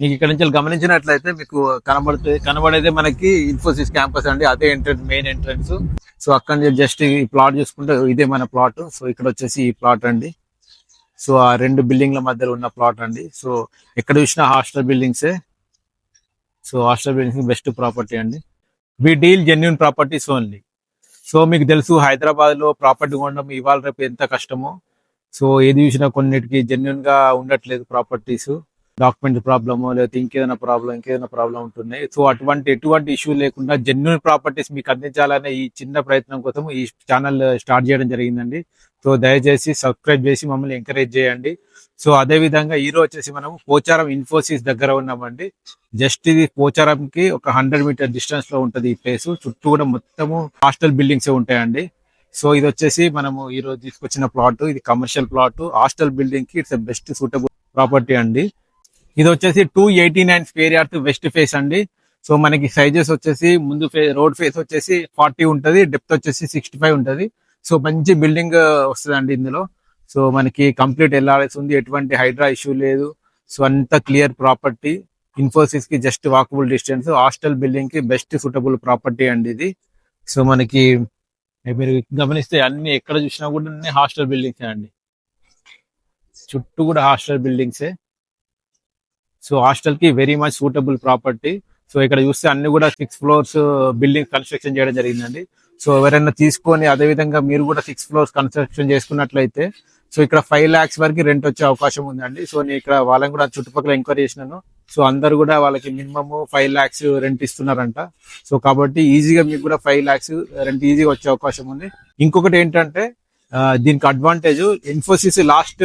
మీకు ఇక్కడ నుంచి గమనించినట్లయితే మీకు కనబడేదే మనకి ఇన్ఫోసిస్ క్యాంపస్ అండి. అదే ఎంట్రన్స్, మెయిన్ ఎంట్రన్స్. సో అక్కడ నుంచి జస్ట్ ఈ ప్లాట్ చూసుకుంటే ఇదే మన ప్లాట్. సో ఇక్కడ వచ్చేసి ఈ ప్లాట్ అండి. సో ఆ రెండు బిల్డింగ్ల మధ్యలో ఉన్న ప్లాట్ అండి. సో ఎక్కడ చూసినా హాస్టల్ బిల్డింగ్సే. So hostel buildings best property అండి. We deal genuine properties only. So మీకు తెలుసు హైదరాబాద్ లో ప్రాపర్టీ కొనడం ఇవాళ రేపు ఎంత కష్టమో. సో ఏది చూసినా కొన్నిటికి జెన్యున్ గా ఉండట్లేదు ప్రాపర్టీస్. డాక్యుమెంట్ ప్రాబ్లమ్, లేకపోతే ఇంకేదైనా ప్రాబ్లం ఉంటున్నాయి. సో ఎటువంటి ఇష్యూ లేకుండా జెన్యున్ ప్రాపర్టీస్ మీకు అందించాలనే ఈ చిన్న ప్రయత్నం కోసం ఈ ఛానల్ స్టార్ట్ చేయడం జరిగిందండి. సో దయచేసి సబ్స్క్రైబ్ చేసి మమ్మల్ని ఎంకరేజ్ చేయండి. సో అదే విధంగా ఈ రోజు వచ్చేసి మనం పోచారం ఇన్ఫోసిస్ దగ్గర ఉన్నామండి. జస్ట్ ఇది పోచారంకి ఒక 100 మీటర్ డిస్టెన్స్ లో ఉంటది ఈ ప్లేస్. చుట్టూ కూడా మొత్తము హాస్టల్ బిల్డింగ్స్ ఉంటాయండి. సో ఇది వచ్చేసి మనము ఈ రోజు తీసుకొచ్చిన ప్లాట్. ఇది కమర్షియల్ ప్లాట్. హాస్టల్ బిల్డింగ్ కి ఇట్స్ బెస్ట్ సూటబుల్ ప్రాపర్టీ అండి. ఇది వచ్చేసి 289 స్క్వేర్ యార్డ్స్ వెస్ట్ ఫేస్ అండి. సో మనకి సైజెస్ వచ్చేసి ముందు రోడ్ ఫేస్ వచ్చేసి 40 ఉంటది, డెప్త్ వచ్చేసి 65 ఉంటది. సో మంచి బిల్డింగ్ వస్తుందండి ఇందులో. సో మనకి కంప్లీట్ ఎల్ఆర్ఎస్ ఉంది, ఎటువంటి హైడ్రా ఇష్యూ లేదు. సో అంత క్లియర్ ప్రాపర్టీ. ఇన్ఫోసిస్ కి just walkable distance. Hostel building కి బెస్ట్ సూటబుల్ ప్రాపర్టీ అండి ఇది. సో మనకి మీరు గమనిస్తే అన్ని ఎక్కడ చూసినా కూడా అన్ని హాస్టల్ బిల్డింగ్స్ అండి. చుట్టూ కూడా హాస్టల్ బిల్డింగ్సే. సో హాస్టల్ కి very much suitable property. So ఇక్కడ చూస్తే అన్ని కూడా 6 ఫ్లోర్స్ బిల్డింగ్ కన్స్ట్రక్షన్ చేయడం జరిగిందండి. సో ఎవరైనా తీసుకొని అదే విధంగా మీరు కూడా 6 ఫ్లోర్స్ కన్స్ట్రక్షన్ చేసుకున్నట్లయితే సో ఇక్కడ 5 lakhs వరకు రెంట్ వచ్చే అవకాశం ఉందండి. సో నేను ఇక్కడ వాళ్ళని కూడా చుట్టుపక్కల ఎంక్వైరీ చేసినాను. సో అందరు కూడా వాళ్ళకి మినిమమ్ 5 lakhs రెంట్ ఇస్తున్నారంట. సో కాబట్టి ఈజీగా మీకు కూడా 5 lakhs రెంట్ ఈజీగా వచ్చే అవకాశం ఉంది. ఇంకొకటి ఏంటంటే దీనికి advantage, Infosys last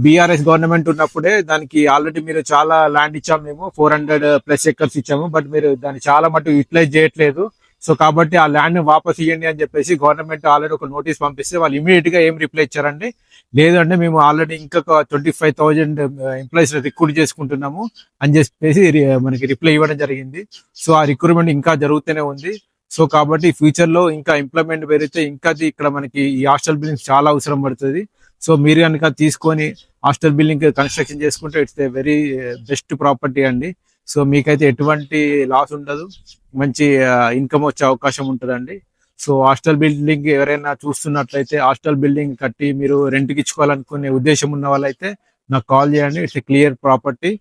BRS government ఉన్నప్పుడే దానికి ఆల్రెడీ మీరు చాలా ల్యాండ్ ఇచ్చాము, మేము 400+ ఎకర్స్ ఇచ్చాము. బట్ మీరు దాన్ని చాలా మటు యూటిలైజ్ చేయట్లేదు. సో కాబట్టి ఆ ల్యాండ్ వాపస్ ఇవ్వండి అని చెప్పేసి గవర్నమెంట్ ఆల్రెడీ ఒక నోటీస్ పంపిస్తే వాళ్ళు ఇమీడియట్ గా ఏం రిప్లై ఇచ్చారండి, లేదంటే మేము ఆల్రెడీ ఇంకొక 25,000 ఎంప్లాయీస్ రిక్రూట్ చేసుకుంటున్నాము అని చెప్పేసి మనకి రిప్లై ఇవ్వడం జరిగింది. సో ఆ రిక్రూట్మెంట్ ఇంకా జరుగుతూనే ఉంది. సో కాబట్టి ఫ్యూచర్ లో ఇంకా ఎంప్లాయ్మెంట్ పెరిగితే ఇంకా ఇక్కడ మనకి ఈ హాస్టల్ బిల్డింగ్స్ చాలా అవసరం పడుతుంది. సో మీరు కనుక తీసుకొని హాస్టల్ బిల్డింగ్ కన్స్ట్రక్షన్ చేసుకుంటే it's a very best property అండి. సో మీకైతే ఎటువంటి లాస్ ఉండదు, మంచి ఇన్కమ్ వచ్చే అవకాశం ఉంటుందండి. సో హాస్టల్ బిల్డింగ్ ఎవరైనా చూస్తున్నట్లయితే, హాస్టల్ బిల్డింగ్ కట్టి మీరు రెంట్కి ఇచ్చుకోవాలనుకునే ఉద్దేశం ఉన్న వాళ్ళైతే నాకు కాల్ చేయండి. It's clear property.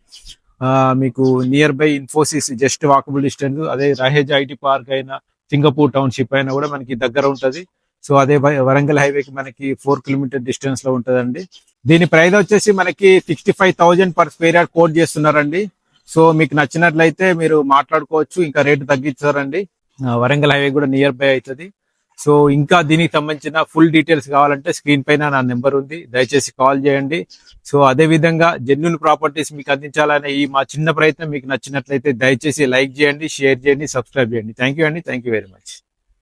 మీకు nearby Infosys just walkable distance. అదే రహేజ్ ఐటీ పార్క్ అయినా, సింగపూర్ టౌన్షిప్ అయినా కూడా మనకి దగ్గర ఉంటది. సో అదే వరంగల్ హైవేకి మనకి 4 కిలోమీటర్ డిస్టెన్స్ లో ఉంటదండి. దీని ప్రైస్ వచ్చేసి మనకి 65,000 పర్ స్క్వేర్ యార్డ్ కోట్ చేస్తున్నారండి. సో మీకు నచ్చినట్లయితే మీరు మాట్లాడుకోవచ్చు, ఇంకా రేటు తగ్గిస్తారండి. వరంగల్ హైవే కూడా నియర్ బై అవుతుంది. సో ఇంకా దీనికి సంబంధించిన ఫుల్ డీటెయిల్స్ కావాలంటే స్క్రీన్ పైన నా నెంబర్ ఉంది, దయచేసి కాల్ చేయండి. సో అదే విధంగా జెన్యూన్ ప్రాపర్టీస్ మీకు అందించాలనే ఈ మా చిన్న ప్రయత్నం మీకు నచ్చినట్లయితే దయచేసి లైక్ చేయండి, షేర్ చేయండి, సబ్స్క్రైబ్ చేయండి. థ్యాంక్ యూ అండి. Thank you very much.